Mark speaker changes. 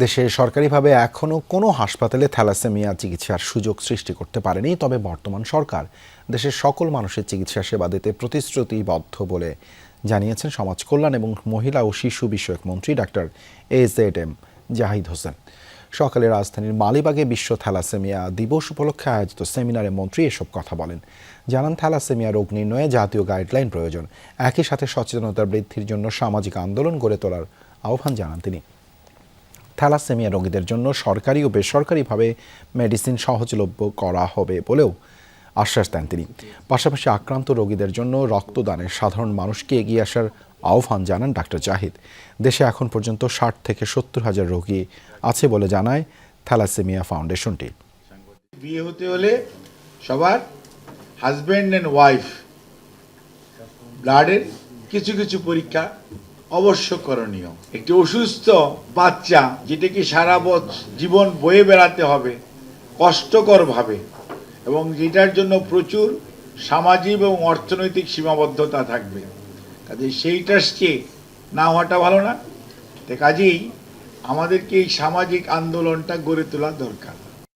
Speaker 1: দেশে সরকারিভাবে এখনও কোনো হাসপাতালে থ্যালাসেমিয়া চিকিৎসার সুযোগ সৃষ্টি করতে পারেনি, তবে বর্তমান সরকার দেশের সকল মানুষের চিকিৎসা সেবা দিতে প্রতিশ্রুতিবদ্ধ বলে জানিয়েছেন সমাজ কল্যাণ এবং মহিলা ও শিশু বিষয়ক মন্ত্রী ডাক্তার AZM জাহিদ হোসেন। সকালে রাজধানীর মালিবাগে বিশ্ব থ্যালাসেমিয়া দিবস উপলক্ষে আয়োজিত সেমিনারে মন্ত্রী এসব কথা বলেন। জানান, থ্যালাসেমিয়া রোগ নির্ণয়ে জাতীয় গাইডলাইন প্রয়োজন। একই সাথে সচেতনতা বৃদ্ধির জন্য সামাজিক আন্দোলন গড়ে তোলার আহ্বান জানান তিনি। থ্যালাসেমিয়া রোগীদের জন্য সরকারি ও বেসরকারিভাবে মেডিসিন সহজলভ্য করা হবে বলেও আশ্বাস দেন তিনি। পাশাপাশি আক্রান্ত রোগীদের জন্য রক্তদানের সাধারণ মানুষকে এগিয়ে আসার আহ্বান জানান ডাক্তার জাহিদ। দেশে এখন পর্যন্ত 60 থেকে 70 হাজার রোগী আছে বলে জানায় থ্যালাসেমিয়া ফাউন্ডেশনটি।
Speaker 2: বিয়ে হতে হলে সবার হাজব্যান্ড অ্যান্ড ওয়াইফ ব্লাডের কিছু কিছু পরীক্ষা অবশ্য করণীয়। একটি অসুস্থ বাচ্চা যেটাকে সারা জীবন বয়ে বেড়াতে হবে কষ্টকরভাবে, এবং যেটার জন্য প্রচুর সামাজিক এবং অর্থনৈতিক সীমাবদ্ধতা থাকবে, কাজে সেইটাকে না হওয়াটা ভালো না। কাজেই আমাদেরকে এই সামাজিক আন্দোলনটা গড়ে তোলা দরকার।